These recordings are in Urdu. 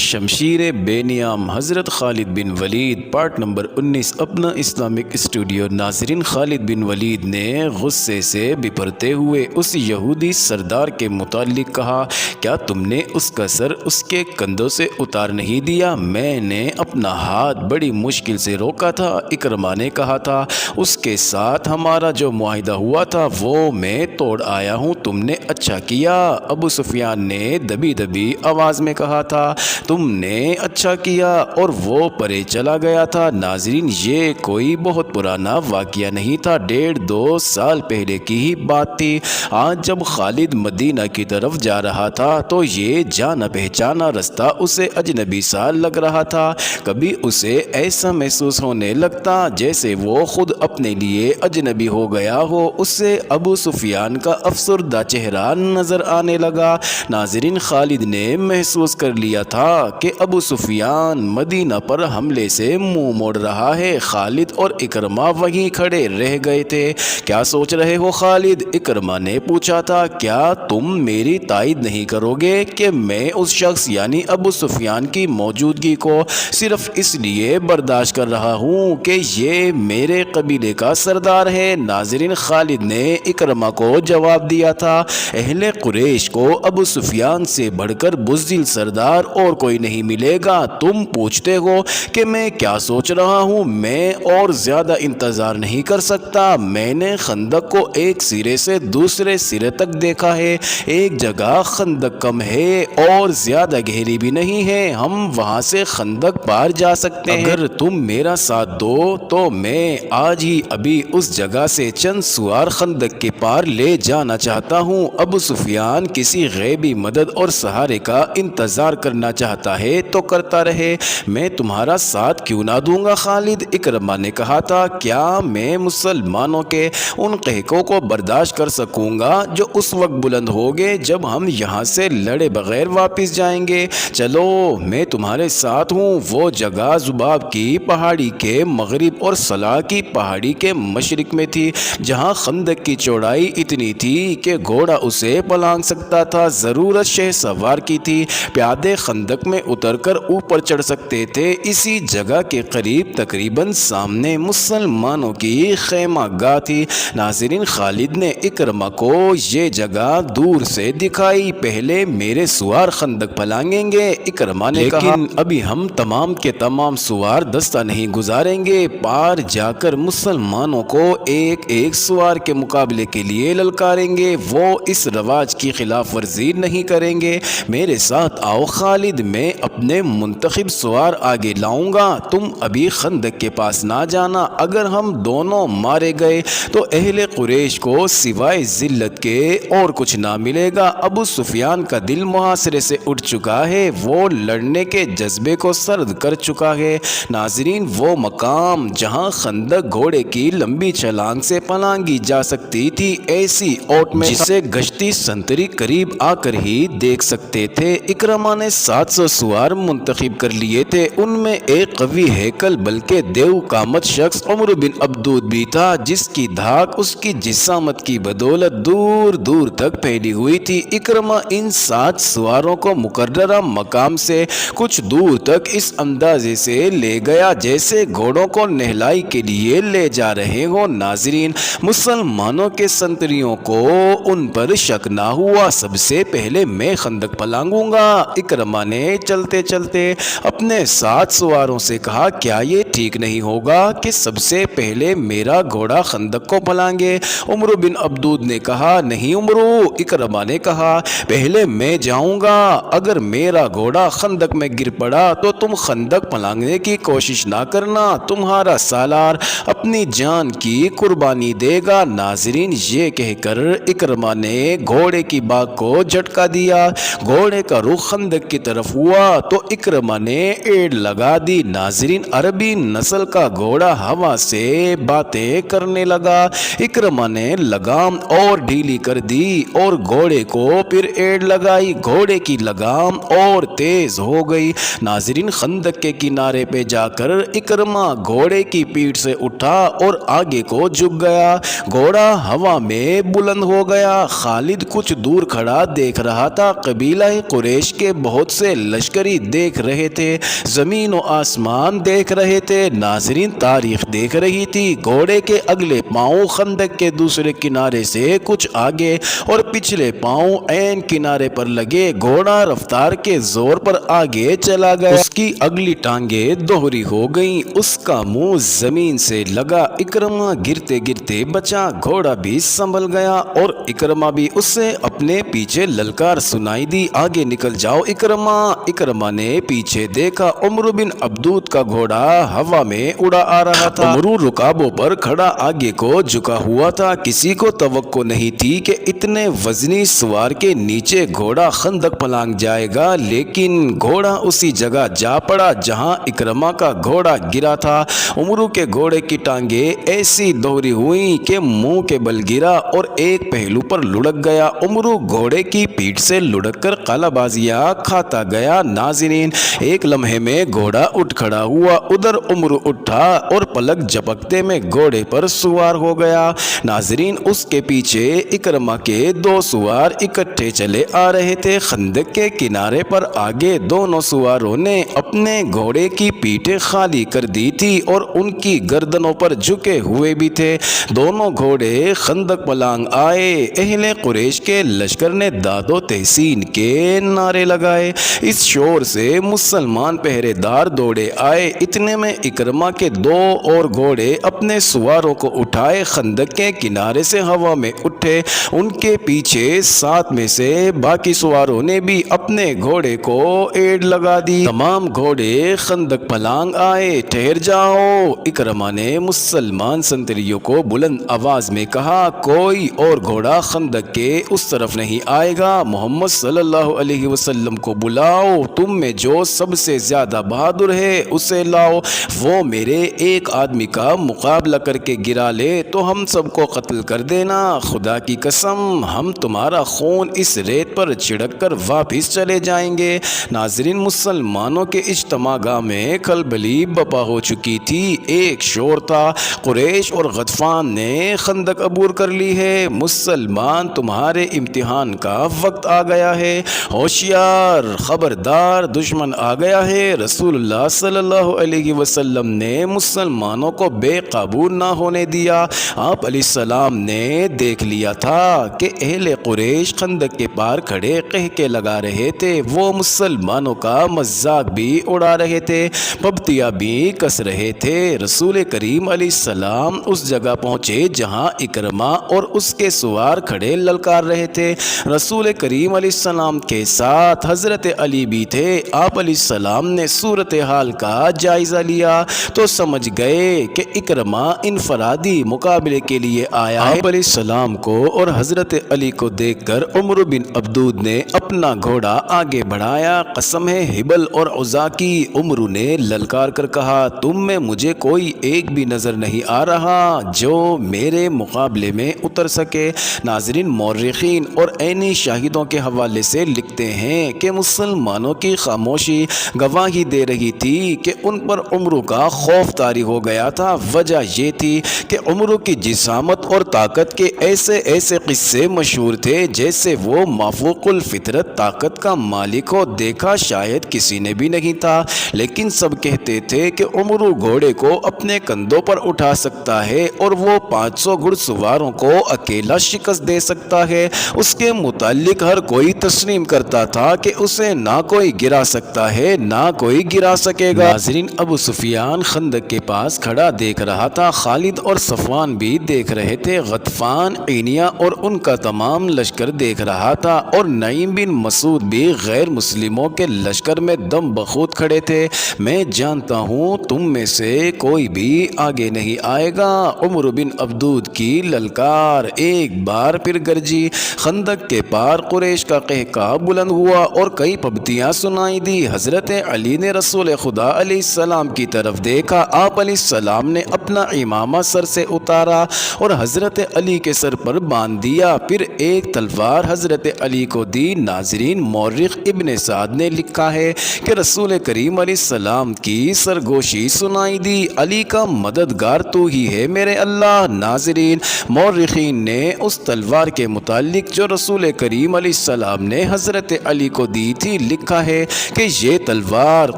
شمشیر بے نیام حضرت خالد بن ولید پارٹ نمبر 19 اپنا اسلامک اسٹوڈیو۔ ناظرین، خالد بن ولید نے غصے سے بپھرتے ہوئے اس یہودی سردار کے متعلق کہا، کیا تم نے اس کا سر اس کے کندھوں سے اتار نہیں دیا؟ میں نے اپنا ہاتھ بڑی مشکل سے روکا تھا۔ اکرمہ نے کہا تھا، اس کے ساتھ ہمارا جو معاہدہ ہوا تھا وہ میں توڑ آیا ہوں، تم نے اچھا کیا۔ ابو سفیان نے دبی دبی آواز میں کہا تھا، تم نے اچھا کیا، اور وہ پرے چلا گیا تھا۔ ناظرین، یہ کوئی بہت پرانا واقعہ نہیں تھا، 1.5-2 سال پہلے کی ہی بات تھی۔ آج جب خالد مدینہ کی طرف جا رہا تھا تو یہ جانا پہچانا رستہ اسے اجنبی سا لگ رہا تھا۔ کبھی اسے ایسا محسوس ہونے لگتا جیسے وہ خود اپنے لیے اجنبی ہو گیا ہو۔ اسے ابو سفیان کا افسردہ چہرہ نظر آنے لگا۔ ناظرین، خالد نے محسوس کر لیا تھا کہ ابو سفیان مدینہ پر حملے سے منہ موڑ رہا ہے۔ خالد اور اکرمہ وہیں کھڑے رہ گئے تھے۔ کیا سوچ رہے ہو خالد؟ اکرمہ نے پوچھا تھا۔ کیا تم میری تائید نہیں کرو گے کہ میں اس شخص یعنی ابو سفیان کی موجودگی کو صرف اس لیے برداشت کر رہا ہوں کہ یہ میرے قبیلے کا سردار ہے؟ ناظرین، خالد نے اکرمہ کو جواب دیا تھا، اہل قریش کو ابو سفیان سے بڑھ کر بزدل سردار اور کوئی نہیں ملے گا۔ تم پوچھتے ہو کہ میں کیا سوچ رہا ہوں؟ میں اور زیادہ انتظار نہیں کر سکتا۔ میں نے خندق کو ایک سرے سے دوسرے سرے تک دیکھا ہے۔ ایک جگہ خندق کم ہے اور زیادہ گہری بھی نہیں ہے، ہم وہاں سے خندق پار جا سکتے ہیں۔ اگر تم میرا ساتھ دو تو میں آج ہی ابھی اس جگہ سے چند سوار خندق کے پار لے جانا چاہتا ہوں۔ ابو سفیان کسی غیبی مدد اور سہارے کا انتظار کرنا چاہتا ہے تو کرتا رہے، میں تمہارا ساتھ کیوں نہ دوں گا؟ خالد، اکرمہ نے کہا تھا، کیا میں مسلمانوں کے ان قحقوں کو برداشت کر سکوں گا جو اس وقت بلند ہوگے جب ہم یہاں سے لڑے بغیر واپس جائیں گے؟ چلو، میں تمہارے ساتھ ہوں۔ وہ جگہ زباب کی پہاڑی کے مغرب اور صلاح کی پہاڑی کے مشرق میں تھی، جہاں خندق کی چوڑائی اتنی تھی کہ گھوڑا اسے پلانگ سکتا تھا۔ ضرورت شہ سوار کی تھی، پیادے خندق میں اتر کر اوپر چڑھ سکتے تھے۔ اسی جگہ کے قریب تقریباً سامنے مسلمانوں کی خیمہ گاہ تھی۔ ناظرین، خالد نے اکرمہ کو یہ جگہ دور سے دکھائی۔ پہلے میرے سوار خندق پھلانگیں گے، اکرمہ نے کہا، لیکن ابھی ہم تمام کے تمام سوار دستہ نہیں گزاریں گے۔ پار جا کر مسلمانوں کو ایک ایک سوار کے مقابلے کے لیے للکاریں گے، وہ اس رواج کی خلاف ورزی نہیں کریں گے۔ میرے ساتھ آؤ خالد، میں اپنے منتخب سوار آگے لاؤں گا، تم ابھی خندق کے پاس نہ جانا۔ اگر ہم دونوں مارے گئے تو اہل قریش کو سوائے ذلت کے اور کچھ نہ ملے گا۔ ابو سفیان کا دل محاصرے سے اٹھ چکا ہے، وہ لڑنے کے جذبے کو سرد کر چکا ہے۔ ناظرین، وہ مقام جہاں خندق گھوڑے کی لمبی چھلانگ سے پلانگی جا سکتی تھی، ایسی اوٹ میں جسے گشتی سنتری قریب آ کر ہی دیکھ سکتے تھے۔ اکرمہ نے 700 سوار منتخب کر لیے تھے، ان میں ایک قوی ہیکل بلکہ دیو قامت شخص عمرو بن عبدود بھی تھا، جس کی دھاک اس کی جسامت کی بدولت دور دور تک پھیلی ہوئی تھی۔ اکرمہ ان 7 سواروں کو مقررہ مقام سے کچھ دور تک اس اندازے سے لے گیا جیسے گھوڑوں کو نہلائی کے لیے لے جا رہے ہوں۔ ناظرین، مسلمانوں کے سنتریوں کو ان پر شک نہ ہوا۔ سب سے پہلے میں خندق پھلانگوں گا، اکرمہ نے چلتے چلتے اپنے 7 سواروں سے کہا، کیا یہ ٹھیک نہیں ہوگا کہ سب سے پہلے میرا گھوڑا خندق کو پھلانگے؟ عمرو بن عبدود نے کہا، نہیں عمرو، اکرمہ نے کہا، پہلے میں جاؤں گا، اگر میرا گھوڑا خندق میں گر پڑا تو تم خندق پھلانگنے کی کوشش نہ کرنا، تمہارا سالار اپنی جان کی قربانی دے گا۔ ناظرین، یہ کہہ کر اکرمہ نے گھوڑے کی باگ کو جھٹکا دیا، گھوڑے کا رخ خندق کی طرف ہوا تو اکرمہ نے ایڑ لگا دی۔ ناظرین، عربی نسل کا گھوڑا ہوا سے باتیں کرنے لگا۔ اکرمہ نے لگام اور ڈھیلی کر دی اور گھوڑے کو پھر ایڑ لگائی۔ گھوڑے کی لگام اور تیز ہو گئی۔ ناظرین، خندق کے کنارے پہ جا کر اکرمہ گھوڑے کی پیٹھ سے اٹھا اور آگے کو جھک گیا۔ گھوڑا ہوا میں بلند ہو گیا۔ خالد کچھ دور کھڑا دیکھ رہا تھا۔ قبیلہ قریش کے بہت سے لشکری دیکھ رہے تھے، زمین و آسمان دیکھ رہے تھے۔ ناظرین، تاریخ دیکھ رہی تھی۔ گھوڑے کے اگلے پاؤں خندق کے دوسرے کنارے سے کچھ آگے اور پچھلے پاؤں عین کنارے پر لگے۔ گھوڑا رفتار کے زور پر آگے چلا گیا۔ اس کی اگلی ٹانگیں دوہری ہو گئیں، اس کا منہ زمین سے لگا۔ اکرمہ گرتے گرتے بچا۔ گھوڑا بھی سنبھل گیا اور اکرمہ بھی۔ اسے اپنے پیچھے للکار سنائی دی، آگے نکل جاؤ اکرمہ۔ اکرمہ نے پیچھے دیکھا، عمرو بن عبدود کا گھوڑا ہوا میں اڑا آ رہا تھا۔ عمرو رکابوں پر کھڑا آگے کو جھکا ہوا تھا۔ کسی کو توقع نہیں تھی کہ اتنے وزنی سوار کے نیچے گھوڑا خندق پلانگ جائے گا، لیکن گھوڑا اسی جگہ جا پڑا جہاں اکرمہ کا گھوڑا گرا تھا۔ عمرو کے گھوڑے کی ٹانگیں ایسی دوہری ہوئیں کہ منہ کے بل گرا اور ایک پہلو پر لڑک گیا۔ عمرو گھوڑے کی پیٹھ سے لڑک کر قلع بازیاں کھاتا گیا۔ ناظرین، ایک لمحے میں گھوڑا اٹھ کھڑا ہوا۔ ادھر عمرو اٹھا اور پلک جھپکتے میں گھوڑے پر سوار ہو گیا۔ ناظرین، اس کے پیچھے اکرمہ کے دو سوار اکٹھے چلے آ رہے تھے۔ خندق کے کنارے پر آگے دونوں سواروں نے اپنے گھوڑے کی پیٹھیں خالی کر دی تھی اور ان کی گردنوں پر جھکے ہوئے بھی تھے۔ دونوں گھوڑے خندق پلانگ آئے۔ اہل قریش کے لشکر نے داد و تحسین کے نعرے لگائے۔ اس شور سے مسلمان پہرے دار دوڑے آئے۔ اتنے میں اکرمہ کے دو اور گھوڑے اپنے سواروں کو اٹھائے خندق کے کنارے سے ہوا میں اٹھے۔ ان کے پیچھے 7 میں سے باقی سواروں نے بھی اپنے گھوڑے کو ایڑ لگا دی۔ تمام گھوڑے خندق پلانگ آئے۔ ٹھہر جاؤ، اکرمہ نے مسلمان سنتریوں کو بلند آواز میں کہا، کوئی اور گھوڑا خندق کے اس طرف نہیں آئے گا۔ محمد صلی اللہ علیہ وسلم کو بلاؤ، تم میں جو سب سے زیادہ بہادر ہے اسے لاؤ، وہ میرے ایک آدمی کا مقابلہ کر کے گرا لے تو ہم سب کو قتل کر دینا۔ خدا کی قسم، ہم تمہارا خون اس ریت پر چھڑک کر واپس چلے جائیں گے۔ ناظرین، مسلمانوں کے اجتماع گاہ میں کھلبلی بپا ہو چکی تھی۔ ایک شور تھا، قریش اور غطفان نے خندق عبور کر لی ہے۔ مسلمان، تمہارے امتحان کا وقت آ گیا ہے۔ ہوشیار، خبردار، دشمن آ گیا ہے۔ رسول اللہ صلی اللہ علیہ وسلم نے مسلمانوں کو بے قابو نہ ہونے دیا۔ آپ علیہ السلام نے دیکھ لیا تھا کہ اہل قریش خندق کے پار کھڑے قہقے لگا رہے تھے۔ وہ مسلمانوں کا مذاق بھی اڑا رہے تھے، پبتیاں بھی کس رہے تھے۔ رسول کریم علیہ السلام اس جگہ پہنچے جہاں اکرمہ اور اس کے سوار کھڑے للکار رہے تھے۔ رسول کریم علیہ السلام کے ساتھ حضرت علی بھی تھے۔ آپ علیہ السلام نے صورتحال کا جائزہ لیا تو سمجھ گئے کہ اکرمہ انفرادی مقابلے کے لیے آیا ہے۔ آپ علیہ السلام کو اور حضرت علی کو دیکھ کر عمرو بن عبدود نے اپنا گھوڑا آگے بڑھایا۔ قسم ہے ہبل اور عزا کی، عمرو نے للکار کر کہا، تم میں مجھے کوئی ایک بھی نظر نہیں آ رہا جو میرے مقابلے میں اتر سکے۔ ناظرین، مورخین اور عینی شاہدوں کے حوالے سے لکھتے ہیں کہ مسلمانوں کی خاموشی گواہی دے رہی تھی کہ ان پر عمرو کا خوف طاری ہو گیا تھا۔ وجہ یہ تھی کہ عمرو کی جسامت اور طاقت کے ایسے ایسے قصے مشہور تھے جیسے وہ مافوق الفطرت طاقت کا مالک ہو۔ دیکھا شاید کسی نے بھی نہیں تھا، لیکن سب کہتے تھے کہ عمرو گھوڑے کو اپنے کندھوں پر اٹھا سکتا ہے اور وہ 500 گھڑ سواروں کو اکیلا شکست دے سکتا ہے۔ اس کے متعلق ہر کوئی تسلیم کرتا تھا کہ اسے نہ کوئی گرا سکتا ہے نہ کوئی گرا سکے گا۔ ناظرین، ابو سفیان خندق کے پاس کھڑا دیکھ رہا تھا۔ خالد اور صفوان بھی دیکھ رہے تھے۔ غطفان، عینیہ اور ان کا تمام لشکر دیکھ رہا تھا اور نعیم بن مسعود بھی غیر مسلموں کے لشکر میں دم بخود کھڑے تھے۔ میں جانتا ہوں تم میں سے کوئی بھی آگے نہیں آئے گا۔ عمرو بن عبدود کی للکار ایک بار پھر گرجی۔ خندق کے پار قریش کا قہقہ بلند ہوا اور کئی پبتیاں سنائی دی۔ حضرت علی نے رسول خدا علیہ السلام کی طرف دیکھا، آپ علیہ السلام نے اپنا امامہ سر سے اتارا اور حضرت علی کے سر پر باندھ دیا، پھر ایک تلوار حضرت علی کو دی۔ ناظرین، مورخ ابن سعد نے لکھا ہے کہ رسول کریم علیہ السلام کی سرگوشی سنائی دی، علی کا مددگار تو ہی ہے میرے اللہ۔ ناظرین، مورخین نے اس تلوار کے متعلق جو رسول کریم علیہ السلام نے حضرت علی کو دی تھی لکھا ہے کہ یہ تلوار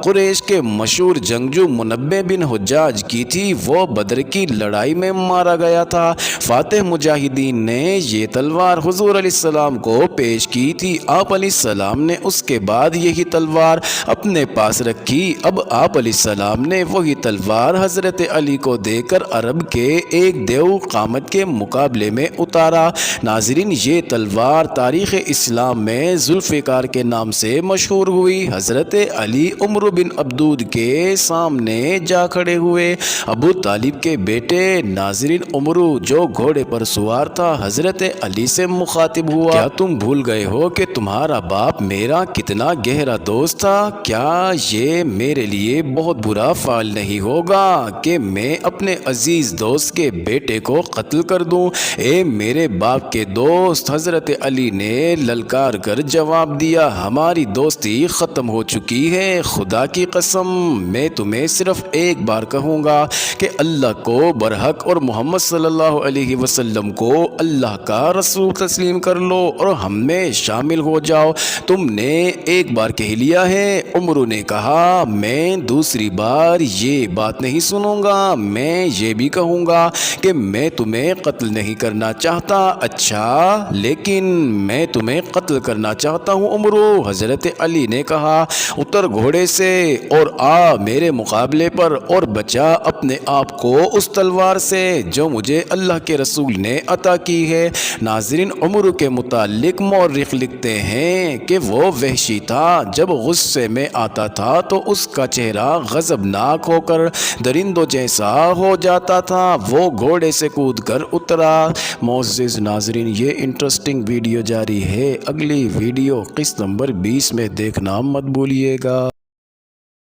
قریش کے مشہور جنگجو منبع بن حجاج کی تھی، وہ بدر کی لڑائی میں مارا گیا تھا۔ فاتح مجاہدین نے یہ تلوار حضور علیہ السلام کو پیش کی تھی، آپ علیہ السلام نے اس کے بعد یہی تلوار اپنے پاس رکھی۔ اب آپ علیہ السلام نے وہی تلوار حضرت علی کو دے کر عرب کے ایک دیو قامت کے مقابلے میں اتارا۔ ناظرین، یہ تلوار تاریخ اسلام میں ذوالفقار کے نام سے مشہور ہوئی۔ حضرت علی عمر بن عبدود کے سامنے جا کھڑے ہوئے، ابو طالب کے بیٹے۔ ناظرین، عمر جو گھوڑے پر سوار تھا حضرت علی سے مخاطب ہوا، کیا تم بھول گئے ہو کہ تمہارا باپ میرا کتنا گہرا دوست تھا؟ کیا یہ میرے لیے بہت برا فعل نہیں ہوگا کہ میں اپنے عزیز دوست کے بیٹے کو قتل کر دوں؟ اے میرے باپ کے دوست، حضرت علی نے للکار کر جواب دیا، ہماری دوستی ختم ہو چکی ہے، خدا کی قسم میں تمہیں صرف ایک بار کہوں گا کہ اللہ کو برحق اور محمد صلی اللہ علیہ وسلم کو اللہ کا رسول تسلیم کر لو اور ہم میں شامل ہو جاؤ۔ تم نے ایک بار کہہ لیا ہے۔ عمر نے کہا، میں دوسری بار یہ بات نہیں سنوں گا، میں یہ بھی کہوں گا کہ میں تمہیں قتل نہیں کرنا چاہتا۔ اچھا، لیکن میں تمہیں قتل کرنا چاہتا ہوں عمر۔ حضرت علی نے کہا، اتر گھوڑے سے اور آ میرے مقابلے پر اور بچا اپنے آپ کو اس تلوار سے جو مجھے اللہ کے رسول نے عطا کی ہے۔ ناظرین، عمر کے متعلق مورخ لکھتے ہیں کہ وہ وحشی تھا، جب غصے میں آتا تھا تو اس کا چہرہ غضبناک ہو کر درندوں جیسا ہو جاتا تھا۔ وہ گھوڑے سے کود کر اترا۔ معزز ناظرین، یہ انٹرسٹنگ ویڈیو جاری ہے، اگلی ویڈیو قسط نمبر 20 میں دیکھنا مت بھولیے گا۔